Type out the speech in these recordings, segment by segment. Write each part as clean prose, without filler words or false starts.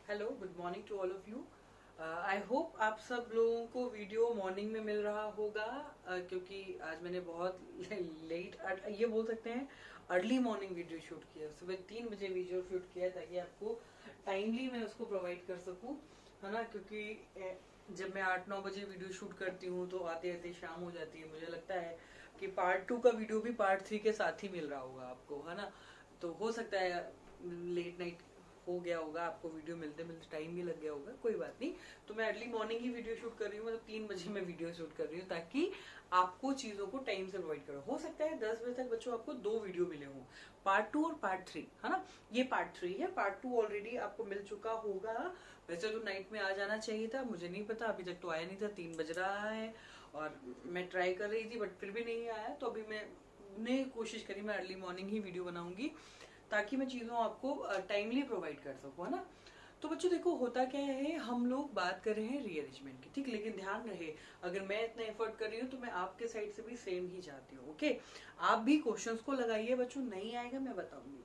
Hello, good morning to all of you. I hope आप सब लोगों को वीडियो मॉर्निंग में मिल रहा होगा, क्योंकि आज मैंने बहुत लेट ये बोल सकते हैं अर्ली मॉर्निंग वीडियो शूट किया। सुबह 3 बजे वीडियो शूट किया ताकि आपको टाइमली मैं उसको प्रोवाइड कर सकूं, है ना। क्योंकि जब मैं 8-9 बजे वीडियो शूट करती हूँ तो आते आते शाम हो जाती है। मुझे लगता है कि पार्ट 2 का वीडियो भी पार्ट 3 के साथ ही मिल रहा होगा आपको, है ना। तो हो सकता है लेट नाइट हो गया होगा, आपको वीडियो मिलते मिलते टाइम भी लग गया होगा, कोई बात नहीं। तो मैं अर्ली मॉर्निंग ही वीडियो शूट कर रही हूँ, मतलब 3 बजे मैं वीडियो शूट कर रही हूँ ताकि आपको चीजों को टाइम से प्रोवाइड करो। हो सकता है 10 बजे तक बच्चों आपको 2 वीडियो मिले हों, पार्ट 2 और पार्ट 3, है ना। ये पार्ट 3 है, पार्ट 2 ऑलरेडी आपको मिल चुका होगा। वैसे तो नाइट में आ जाना चाहिए था, मुझे नहीं पता, अभी तक तो आया नहीं था। 3 बज रहा है और मैं ट्राई कर रही थी बट फिर भी नहीं आया। तो अभी मैंने कोशिश करी मैं अर्ली मॉर्निंग ही वीडियो बनाऊंगी ताकि मैं चीजों आपको टाइमली प्रोवाइड कर सकूं, है ना। तो बच्चों देखो, होता क्या है, हम लोग बात कर रहे हैं रीअरेंजमेंट की, ठीक। लेकिन ध्यान रहे, अगर मैं इतना एफर्ट कर रही हूँ तो मैं आपके साइड से भी सेम ही चाहती हूँ, ओके। आप भी क्वेश्चंस को लगाइए बच्चों, नहीं आएगा मैं बताऊंगी।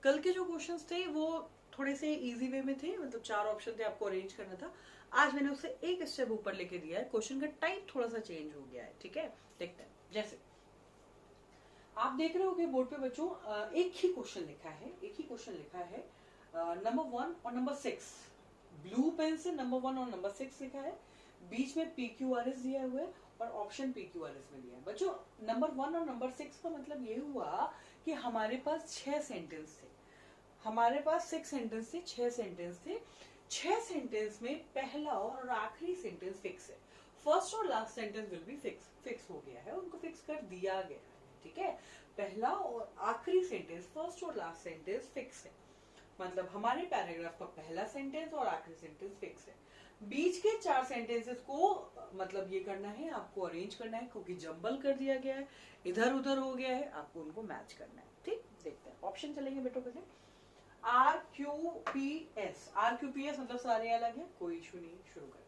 कल के जो क्वेश्चंस थे वो थोड़े से इजी वे में थे, मतलब 4 ऑप्शन थे, आपको अरेंज करना था। आज मैंने उससे एक स्टेप ऊपर लेके दिया है, क्वेश्चन का टाइप थोड़ा सा चेंज हो गया है, ठीक है। देखते हैं। जैसे आप देख रहे हो कि बोर्ड पे बच्चों एक ही क्वेश्चन लिखा है, एक ही क्वेश्चन लिखा है, नंबर 1 और नंबर 6। ब्लू पेन से नंबर 1 और नंबर 6 लिखा है, बीच में PQRS दिया हुआ है और ऑप्शन PQRS में दिया है। बच्चों नंबर 1 और नंबर 6 का मतलब ये हुआ कि हमारे पास 6 सेंटेंस थे, हमारे पास 6 सेंटेंस थे, 6 सेंटेंस थे। 6 सेंटेंस में पहला और आखिरी सेंटेंस फिक्स है। फर्स्ट और last sentence will be fix हो गया है, उनको फिक्स कर दिया गया है, ठीक है। पहला और आखिरी सेंटेंस, फर्स्ट और लास्ट सेंटेंस फिक्स है, मतलब हमारे पैराग्राफ का पहला सेंटेंस और आखिरी सेंटेंस फिक्स है। बीच के 4 सेंटेंसेस को मतलब ये करना है, आपको अरेंज करना है, क्योंकि जंबल कर दिया गया है, इधर उधर हो गया है, आपको उनको मैच करना है, ठीक। देखते हैं ऑप्शन, चलेंगे बेटो पहले। RQPS मतलब सारे अलग है, कोई इशू नहीं, शुरू करते हैं।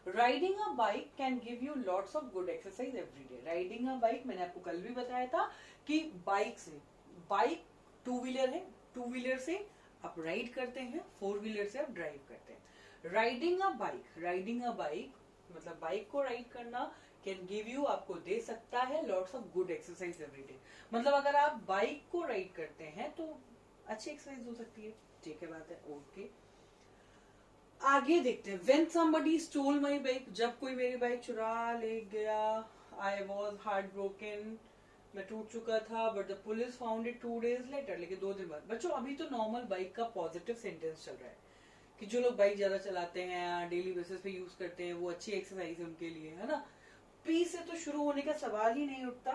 Riding a bike can give you lots of good exercise every day. Riding a bike, मैंने आपको कल भी बताया था कि बाइक 2 व्हीलर है, 2 व्हीलर से आप राइड करते हैं, 4 व्हीलर से आप ड्राइव करते हैं। राइडिंग अ बाइक मतलब बाइक को राइड करना, कैन गिव यू आपको दे सकता है lots of good exercise every day. मतलब अगर आप बाइक को राइड करते हैं तो अच्छी एक्सरसाइज हो सकती है, ठीक है, बात है, ओके। आगे देखते हैं। When somebody stole my bike, जब कोई मेरी बाइक चुरा ले गया, I was heartbroken, मैं टूट चुका था, but the police found it 2 days later, लेकिन 2 दिन बाद। बच्चों अभी तो नॉर्मल बाइक का पॉजिटिव सेंटेंस चल रहा है कि जो लोग बाइक ज्यादा चलाते हैं, डेली बेसिस पे यूज करते हैं, वो अच्छी एक्सरसाइज है उनके लिए, है ना। पी से तो शुरू होने का सवाल ही नहीं उठता,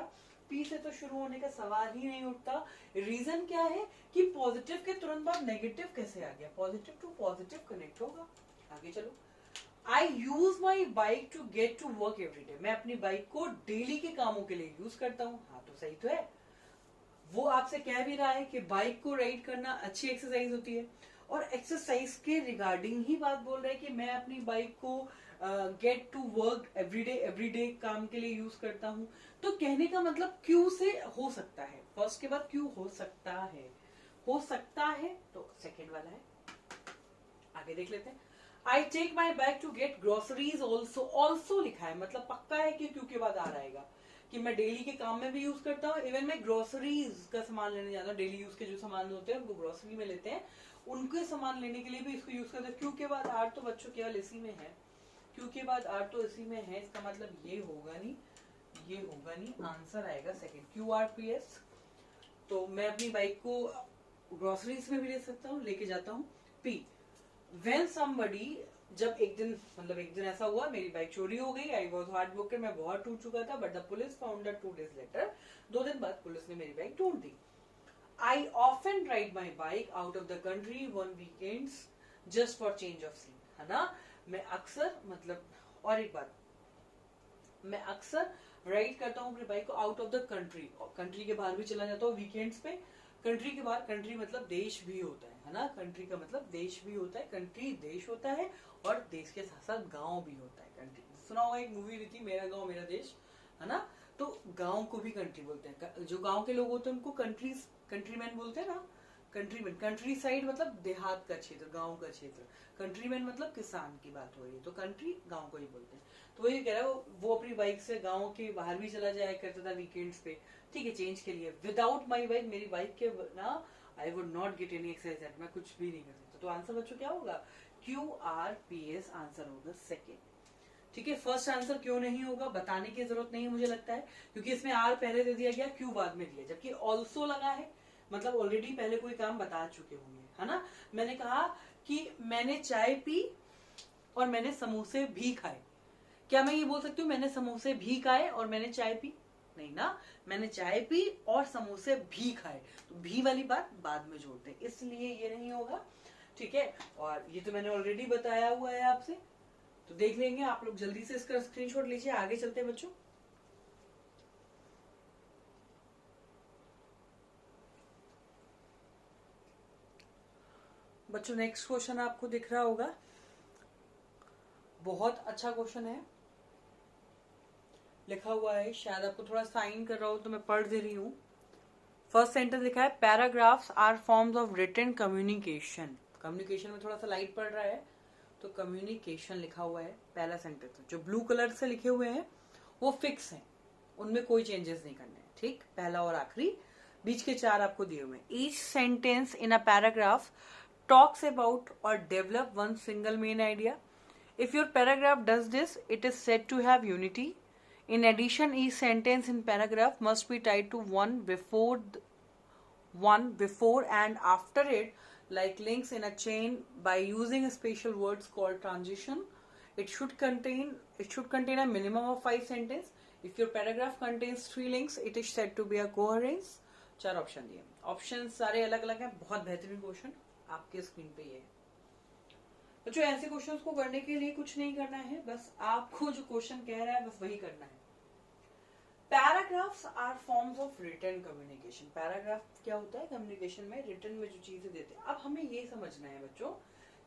पी से तो शुरू होने का सवाल ही नहीं उठता। रीजन क्या है कि पॉजिटिव के तुरंत बाद नेगेटिव कैसे आ गया, पॉजिटिव टू पॉजिटिव कनेक्ट होगा। आगे चलो। I use my bike to get to work every day, मैं अपनी बाइक को डेली के कामों के लिए यूज करता हूँ। हाँ तो सही तो है, वो आपसे कह भी रहा है कि बाइक को राइड करना अच्छी एक्सरसाइज होती है, और एक्सरसाइज के रिगार्डिंग ही बात बोल रहा है कि मैं अपनी बाइक को गेट टू वर्क एवरीडे काम के लिए यूज करता हूं। तो कहने का मतलब क्यू से हो सकता है, फर्स्ट के बाद क्यू हो सकता है, हो सकता है तो सेकेंड वाला है। आगे देख लेते हैं। I take my bag to get groceries also, also लिखा है, मतलब पक्का है कि क्यू के बाद आ रहेगा कि मैं डेली के काम में भी यूज करता हूँ। इवन मैं ग्रोसरीज का सामान लेने जाता हूँ, डेली यूज के जो सामान होते हैं उनको ग्रोसरी में लेते हैं, उनके सामान लेने के लिए भी इसको यूज करते हैं। क्यू के बाद आर तो बच्चों केवल इसी में है, क्यू के बाद आर तो इसी में है, इसका मतलब ये होगा नहीं, ये होगा नहीं, आंसर आएगा सेकेंड, QRPS। तो मैं अपनी बाइक को ग्रोसरीज में भी ले सकता हूँ, लेके जाता हूँ। P, वेन समबडी, जब एक दिन, मतलब एक दिन ऐसा हुआ मेरी बाइक चोरी हो गई, आई वॉज हार्ट ब्रोकन, मैं बहुत टूट चुका था, but the police found 2 days later, 2 दिन बाद पुलिस ने मेरी बाइक ढूंढ दी। I often ride my bike out of the country on weekends just for change of scene, है ना। मैं अक्सर, मतलब और एक बात, मैं अक्सर राइड करता हूँ अपनी बाइक को out of the country, country के बाहर भी चला जाता हूँ वीकेंड्स पे। कंट्री के बाहर, कंट्री मतलब देश भी होता है ना, कंट्री का मतलब देश भी होता है, कंट्री देश होता है, और देश के साथ साथ गांव भी होता है। कंट्री सुना हुआ एक मूवी रहती, मेरा गांव मेरा देश, है ना। तो गांव को भी कंट्री बोलते हैं, जो गांव के लोग होते हैं उनको कंट्रीज, कंट्रीमैन बोलते हैं ना, कंट्रीमैन, कंट्री साइड मतलब देहात का क्षेत्र, गांव का क्षेत्र, कंट्रीमैन मतलब किसान की बात हो रही है, तो कंट्री गांव को ही बोलते हैं। तो वही कह रहा है, वो अपनी बाइक से गांव के बाहर भी चला जाया करता था वीकेंड्स पे, ठीक है, चेंज के लिए। विदाउट माई बाइक, मेरी बाइक के ना I would not get any exercise, मैं कुछ भी नहीं कर सकता। तो आंसर बच्चों क्या होगा, QRPS आंसर होगा सेकेंड, ठीक है। फर्स्ट आंसर क्यों नहीं होगा बताने की जरूरत नहीं मुझे लगता है, क्योंकि इसमें R पहले दे दिया गया, Q बाद में दिया, जबकि ऑल्सो लगा है, मतलब ऑलरेडी पहले कोई काम बता चुके होंगे, है ना। मैंने कहा कि मैंने चाय पी और मैंने समोसे भी खाए, क्या मैं ये बोल सकती हूँ मैंने समोसे भी खाए और मैंने चाय पी? नहीं ना, मैंने चाय पी और समोसे भी खाए, तो भी वाली बात बाद में जोड़ते हैं, इसलिए ये नहीं होगा, ठीक है। और ये तो मैंने ऑलरेडी बताया हुआ है आपसे, तो देख लेंगे आप लोग, जल्दी से इसका स्क्रीनशॉट लीजिए, आगे चलते हैं बच्चों। बच्चों नेक्स्ट क्वेश्चन आपको दिख रहा होगा, बहुत अच्छा क्वेश्चन है, लिखा हुआ है, शायद आपको थोड़ा साइन कर रहा हो तो मैं पढ़ दे रही हूँ। फर्स्ट सेंटेंस लिखा है, paragraphs are forms of written communication. Communication में थोड़ा सा लाइट पड़ रहा है, तो कम्युनिकेशन लिखा हुआ है पहला सेंटेंस। जो ब्लू कलर से लिखे हुए हैं वो फिक्स हैं, उनमें कोई चेंजेस नहीं करने हैं, ठीक, पहला और आखिरी, बीच के 4 आपको दिए हुए हैं। Each sentence in a paragraph talks about और develop one single main idea. If your paragraph does this, it is said to have unity. In addition, each sentence in paragraph must be tied to one before and after it, like links in a chain, by using special words called transition. It should contain a minimum of 5 sentences. If your paragraph contains 3 links, it is said to be a coherence. 4 option दिए, option सारे अलग अलग हैं, बहुत बेहतरीन question आपके screen पे ये है। बच्चों ऐसे क्वेश्चंस को करने के लिए कुछ नहीं करना है, बस आपको जो क्वेश्चन कह रहा है बस वही करना है। Paragraphs are forms of written communication. Paragraph क्या होता है कम्युनिकेशन में, रिटन में जो चीजें देते हैं। अब हमें ये समझना है बच्चों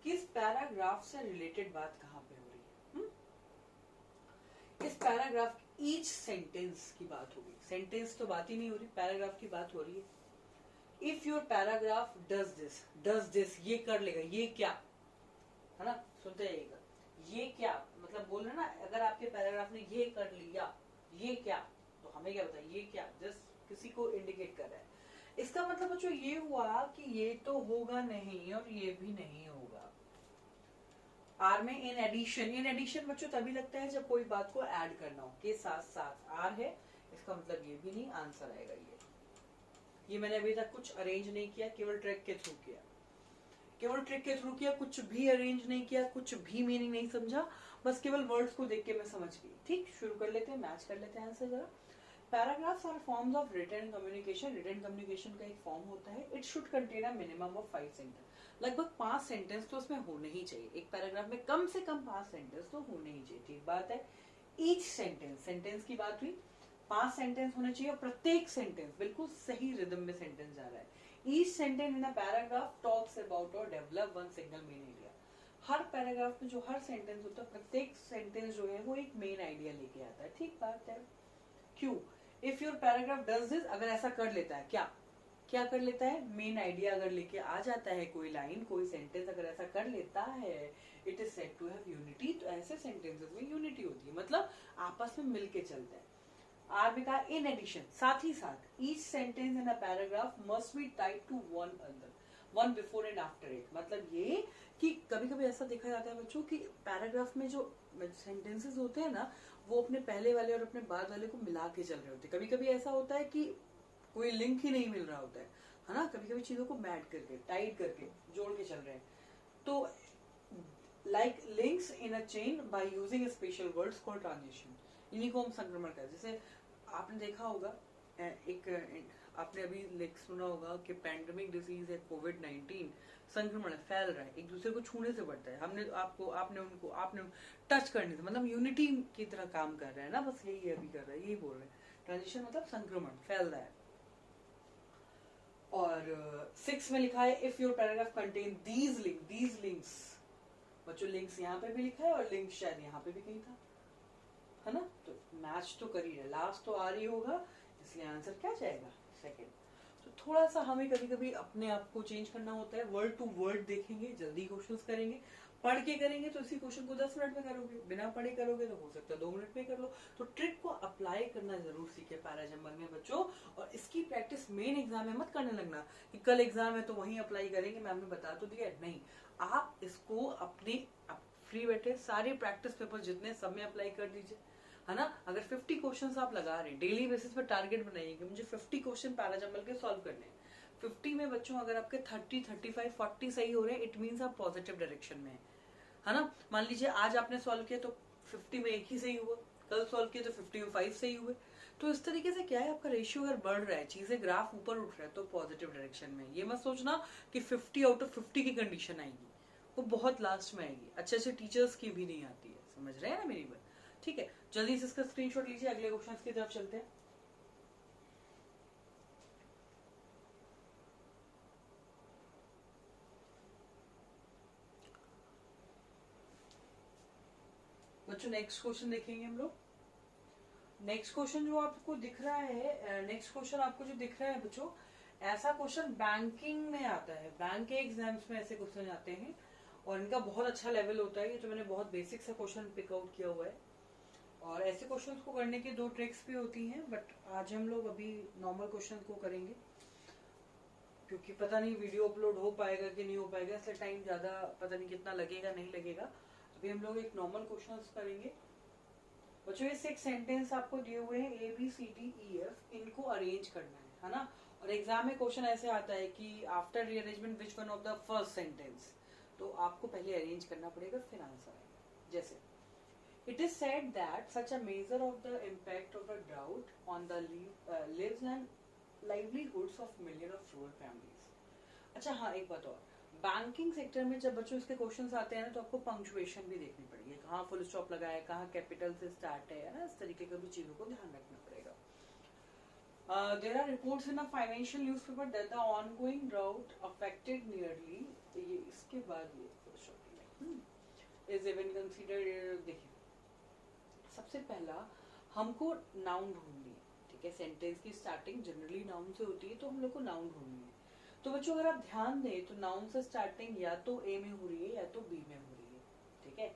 कि इस पैराग्राफ से रिलेटेड बात कहाँ पे हो रही है। इस पैराग्राफ ईच सेंटेंस की बात होगी, सेंटेंस तो बात ही नहीं हो रही, पैराग्राफ की बात हो रही है। If your paragraph does this, ये कर लेगा, ये क्या है ना, सुनते जाइएगा, ये क्या मतलब बोल रहे ना, अगर आपके पैराग्राफ ने ये कर लिया, ये क्या, तो हमें क्या बताए, ये क्या जस्ट किसी को इंडिकेट कर रहा है। इसका मतलब बच्चों ये हुआ कि ये तो होगा नहीं और ये भी नहीं होगा। आर में इन एडिशन बच्चों तभी लगता है जब कोई बात को ऐड करना हो, के साथ साथ आर है, इसका मतलब ये भी नहीं, आंसर आएगा ये मैंने अभी तक कुछ अरेंज नहीं किया, केवल ट्रैक के थ्रू किया, केवल ट्रिक के थ्रू किया, कुछ भी अरेंज नहीं किया, कुछ भी मीनिंग नहीं समझा, बस केवल वर्ड्स को देख के मैं समझ गई। ठीक, शुरू कर लेते हैं, मैच कर लेते हैं आंसर जरा। Paragraphs are forms of written communication. Written communication का एक फॉर्म होता है, it should contain a minimum of 5 sentence. लगभग 5 सेंटेंस तो उसमें होने ही चाहिए, एक पैराग्राफ में कम से कम 5 सेंटेंस तो होने ही चाहिए, ठीक बात है। ईच सेंटेंस की बात हुई, 5 सेंटेंस होने चाहिए और प्रत्येक सेंटेंस बिल्कुल सही रिदम में सेंटेंस जा रहा है। Each sentence in a paragraph talks about or develop one single main idea. Her paragraph में जो हर सेंटेंस होता है, प्रत्येक सेंटेंस जो है वो एक मेन आइडिया लेके आता है, ठीक बात है। क्यों? If your paragraph does this, अगर ऐसा कर लेता है, क्या कर लेता है, मेन आइडिया अगर लेके आ जाता है, कोई लाइन कोई सेंटेंस अगर ऐसा कर लेता है, it is said to have unity. तो ऐसे सेंटेंसेस में यूनिटी होती है, मतलब आपस में मिलके चलता है। आर में कहा इन एडिशन, साथ ही साथ, each sentence in a paragraph must be tied to one other, one before and after it. मतलब ये कि कभी कभी ऐसा देखा जाता है बच्चों कि पैराग्राफ में जो सेंटेंसेस होते हैं ना, वो अपने पहले वाले और अपने बाद वाले को मिला के चल रहे होते हैं। कभी कभी ऐसा होता है कि कोई लिंक ही नहीं मिल रहा होता है ना, कभी कभी चीजों को मैट करके, टाइट करके, जोड़ के चल रहे हैं। तो like links in a chain by using special words called transition, इन्हीं को हम संक्रमण कहते हैं। जैसे आपने देखा होगा, एक आपने अभी सुना होगा कि पैंडेमिक डिजीज है, कोविड-19 संक्रमण फैल रहा है, एक दूसरे को छूने से बढ़ता है। आपने टच करने से, मतलब यूनिटी की तरह काम कर रहा है ना, बस यही अभी कर रहा है, यही बोल रहे हैं। ट्रांजिशन मतलब संक्रमण, फैल रहा है। और 6 में लिखा है, if your paragraph contain these links, बच्चों लिंक्स यहाँ पे भी लिखा है और लिंक शायद यहाँ पे भी कहीं था, है ना, तो मैच तो कर ही रहा है, लास्ट तो आ रही होगा, इसलिए आंसर क्या जाएगा, सेकंड। तो थोड़ा सा हमें कभी कभी अपने आप को चेंज करना होता है, वर्ड टू वर्ड देखेंगे, जल्दी क्वेश्चंस करेंगे, पढ़ के करेंगे तो इसी क्वेश्चन को 10 मिनट में करोगे, बिना पढ़े करोगे तो हो सकता है 2 मिनट में कर लो। तो ट्रिक को अप्लाई करना जरूर सीखे पैराजंबल में बच्चों, और इसकी प्रैक्टिस मेन एग्जाम में मत करने लगना कि कल एग्जाम है तो वहीं अप्लाई करेंगे, मैम ने बता तो दिया, नहीं। आप इसको अपनी फ्री बैठे सारे प्रैक्टिस पेपर जितने सब में अप्लाई कर दीजिए, है ना। अगर 50 क्वेश्चंस आप लगा रहे हैं, डेली बेसिस पर टारगेट बनाइए कि मुझे 50 क्वेश्चन पैराजंबल के सॉल्व करने हैं। 50 में बच्चों अगर आपके 30, 35, 40 सही हो रहे हैं, इट मीन्स आप पॉजिटिव डायरेक्शन में है ना। मान लीजिए आज आपने सॉल्व किया तो 50 में 1 ही सही हुआ, कल सॉल्व किया तो 50 में 5 सही हुए। तो इस तरीके से क्या है, आपका रेशियो अगर बढ़ रहा है, चीजें ग्राफ ऊपर उठ रहा है तो पॉजिटिव डायरेक्शन में। ये मत सोचना कि 50 आउट ऑफ 50 की कंडीशन आएगी, वो बहुत लास्ट में आएगी, अच्छे अच्छे टीचर्स की भी नहीं आती है। समझ रहे हैं ना मेरी बात? ठीक है, जल्दी से इसका स्क्रीनशॉट लीजिए, अगले क्वेश्चन की तरफ चलते हैं। बच्चों नेक्स्ट क्वेश्चन देखेंगे हम लोग। नेक्स्ट क्वेश्चन जो आपको दिख रहा है, नेक्स्ट क्वेश्चन आपको जो दिख रहा है बच्चों, ऐसा क्वेश्चन बैंकिंग में आता है, बैंक के एग्जाम्स में ऐसे क्वेश्चन आते हैं और इनका बहुत अच्छा लेवल होता है। ये तो मैंने बहुत बेसिक सा क्वेश्चन पिक आउट किया हुआ है, और ऐसे क्वेश्चंस को करने की 2 ट्रिक्स भी होती हैं, बट आज हम लोग अभी नॉर्मल क्वेश्चन को करेंगे क्योंकि पता नहीं वीडियो अपलोड हो पाएगा कि नहीं हो पाएगा, इसलिए टाइम ज्यादा पता नहीं कितना लगेगा नहीं लगेगा। अभी हम लोग एक नॉर्मल क्वेश्चन करेंगे बच्चों। ये 6 सेंटेंस आपको दिए हुए हैं, ABCDEF, इनको अरेंज करना है ना। और एग्जाम में क्वेश्चन ऐसे आता है कि after rearrangement which one of the first sentence, तो आपको पहले अरेंज करना पड़ेगा फिर आंसर आएगा। जैसे it is said that such a measure of the impact of a drought on the lives and livelihoods of millions of rural families। अच्छा हाँ, एक बात और, बैंकिंग सेक्टर में जब बच्चों इसके क्वेश्चंस आते हैं ना तो आपको पंक्चुएशन भी देखनी पड़ेगी, कहाँ फुल स्टॉप लगाया, कहाँ कैपिटल से स्टार्ट है ना, इस तरीके का भी चीजों को ध्यान रखना पड़ेगा। There are reports in a financial newspaper that the ongoing drought affected nearly, ये इसके बाद ये full stop is even considered। देखिए सबसे पहला हमको नाउन ढूंढनी है, ठीक है। सेंटेंस की स्टार्टिंग जनरली नाउन से होती है, तो हम लोग को नाउन ढूंढनी है। तो बच्चों अगर आप ध्यान दें तो नाउन से स्टार्टिंग या तो ए में हो रही है या तो बी में हो रही है, ठीक है,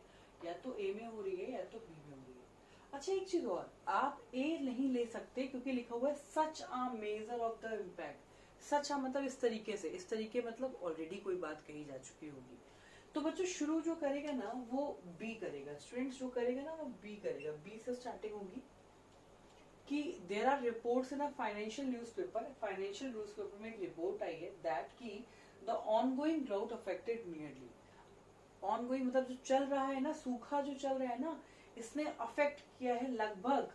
या तो ए में हो रही है या तो बी में हो रही है। अच्छा एक चीज और, आप ए नहीं ले सकते क्योंकि लिखा हुआ है सच आ मेजर ऑफ द इम्पैक्ट। सच आ मतलब इस तरीके से, इस तरीके मतलब ऑलरेडी कोई बात कही जा चुकी होगी। तो बच्चों शुरू जो करेगा ना वो बी करेगा, स्टूडेंट्स जो करेगा ना वो बी करेगा। बी से स्टार्टिंग होगी कि there are reports in a financial newspaper. Financial newspaper में एक रिपोर्ट आई है दैट की the ongoing drought affected nearly. Ongoing मतलब जो चल रहा है ना, सूखा जो चल रहा है ना, इसने अफेक्ट किया है लगभग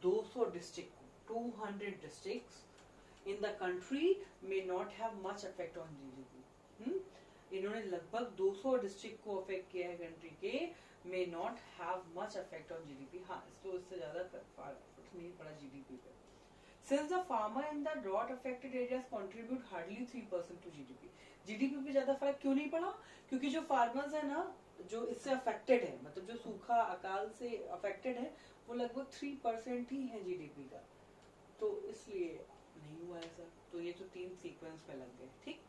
200 डिस्ट्रिक्ट को। 200 districts in the country may not have much effect on GDP. इन्होंने लगभग 200 डिस्ट्रिक्ट को अफेक्ट किया है कंट्री के, may not have much effect on GDP. हाँ, इसको इससे ज्यादा फर्क नहीं पड़ा जीडीपी पे। Since the farmer in the drought affected areas contribute hardly 3% to GDP। GDP पे ज्यादा फर्क क्यों नहीं पड़ा? क्योंकि जो फार्मर्स है ना, जो इससे अफेक्टेड है, मतलब जो सूखा अकाल से अफेक्टेड है, वो लगभग 3% ही है जीडीपी का, तो इसलिए नहीं हुआ ऐसा। तो ये तो 3 सीक्वेंस में लग गए, ठीक।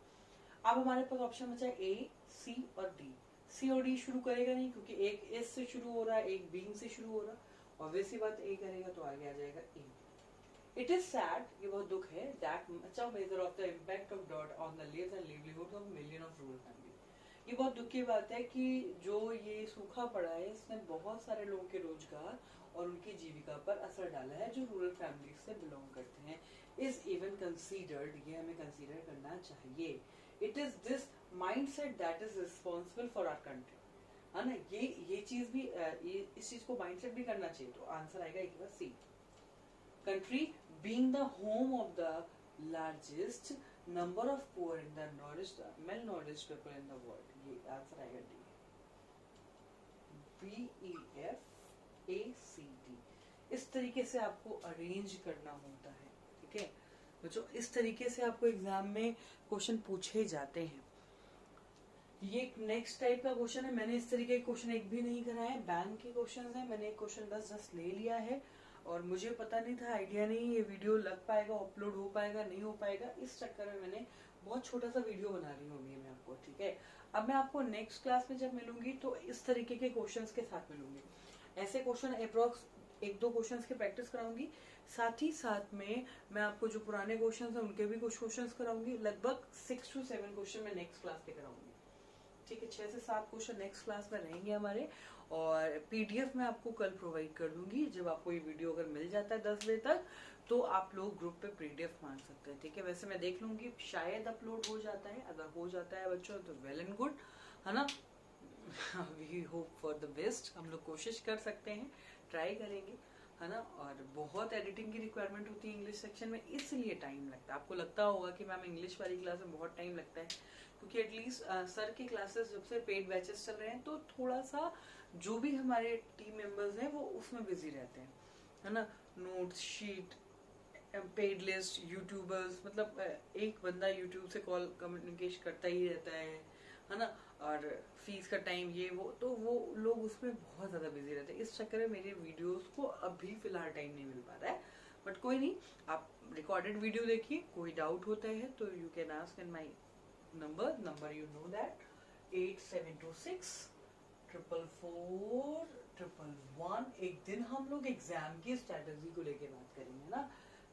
अब हमारे पास ऑप्शन बचा ए, सी और डी। सी और डी शुरू करेगा नहीं क्योंकि एक एस से शुरू हो रहा है, एक बी से शुरू हो रहा है, ऑब्वियस सी बात ए करेगा तो आगे आ जाएगा ए। इट इज सैड, ये बहुत दुख है, that much of major of the impact of drought on the lives and livelihood of million of rural family. ये बहुत दुख की बात है कि जो ये सूखा पड़ा है इसने बहुत सारे लोगों के रोजगार और उनकी जीविका पर असर डाला है जो रूरल फैमिली से बिलोंग करते हैं। इज इवन कंसीडर्ड, ये हमें कंसीडर करना चाहिए। It is this mindset that is responsible for our country, है ना। ये चीज भी, ये इस चीज को माइंडसेट भी करना चाहिए। तो आंसर आएगा एक बार C. Country being the home of the largest number of poor in the knowledge mail knowledge people in the world, ये आंसर आएगा डी। BEFACD, इस तरीके से आपको अरेंज करना होता है, ठीक है बच्चों। इस तरीके से आपको एग्जाम में क्वेश्चन पूछे जाते हैं। ये नेक्स्ट टाइप का क्वेश्चन है, मैंने इस तरीके के क्वेश्चन एक भी नहीं कराया, बैंक के क्वेश्चन है, मैंने एक क्वेश्चन बस जस्ट ले लिया है। और मुझे पता नहीं था, आइडिया नहीं ये वीडियो लग पाएगा, अपलोड हो पाएगा नहीं हो पाएगा, इस चक्कर में मैंने बहुत छोटा सा वीडियो बना रही हूँ अभी मैं आपको, ठीक है। अब मैं आपको नेक्स्ट क्लास में जब मिलूंगी तो इस तरीके के क्वेश्चंस के साथ मिलूंगी। ऐसे क्वेश्चन अप्रोक्स 1-2 क्वेश्चंस की प्रैक्टिस कराऊंगी, साथ ही साथ में मैं आपको जो पुराने क्वेश्चंस हैं उनके भी कुछ क्वेश्चंस कराऊंगी। लगभग 6 to 7 क्वेश्चन मैं नेक्स्ट क्लास के कराऊंगी, ठीक है। 6 से 7 क्वेश्चन नेक्स्ट क्लास में रहेंगे हमारे, और पीडीएफ मैं आपको कल प्रोवाइड कर दूंगी। जब आपको ये वीडियो अगर मिल जाता है 10 बजे तक तो आप लोग ग्रुप पे पीडीएफ मांग सकते हैं, ठीक है। वैसे मैं देख लूंगी, शायद अपलोड हो जाता है, अगर हो जाता है बच्चों तो वेल एंड गुड, है ना। We hope for the best, हम लोग कोशिश कर सकते हैं, ट्राई करेंगे, है ना। और बहुत एडिटिंग की रिक्वायरमेंट होती है इंग्लिश सेक्शन में, इसलिए टाइम लगता है। आपको लगता होगा कि मैम इंग्लिश वाली क्लास में बहुत टाइम लगता है, क्योंकि एटलीस्ट सर की क्लासेस जब से पेड बैचेस चल रहे हैं तो थोड़ा सा जो भी हमारे टीम मेंबर्स हैं वो उसमें बिजी रहते हैं, है ना। Notes sheet, paid list, YouTubers, मतलब एक बंदा यूट्यूब से कॉल कम्युनिकेशन करता ही रहता है ना। और फीस का टाइम ये वो, तो वो लोग उसमें बहुत ज्यादा बिजी रहते हैं। इस चक्कर में मेरे वीडियोस को अभी फिलहाल टाइम नहीं मिल पा रहा है, बट कोई नहीं, आप रिकॉर्डेड वीडियो देखिए। कोई डाउट होता है तो you can ask in my number you know that 8726 444 एक दिन हम लोग एग्जाम की स्ट्रेटेजी को लेके बात करेंगे ना,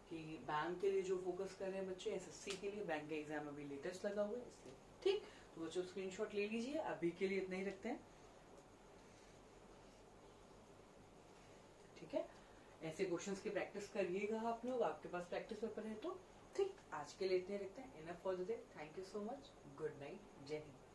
कि बैंक के लिए जो फोकस कर रहे हैं बच्चे, एसएससी के लिए बैंक का एग्जाम अभी लेटेस्ट लगा हुआ है इसलिए, ठीक। तो बच्चों स्क्रीनशॉट ले लीजिए, अभी के लिए इतना ही रखते हैं, ठीक है। ऐसे क्वेश्चंस की प्रैक्टिस करिएगा आप लोग, आपके पास प्रैक्टिस पेपर है तो, ठीक। आज के लिए इतने रखते हैं, enough for the day. Thank you so much, good night, जय हिंद।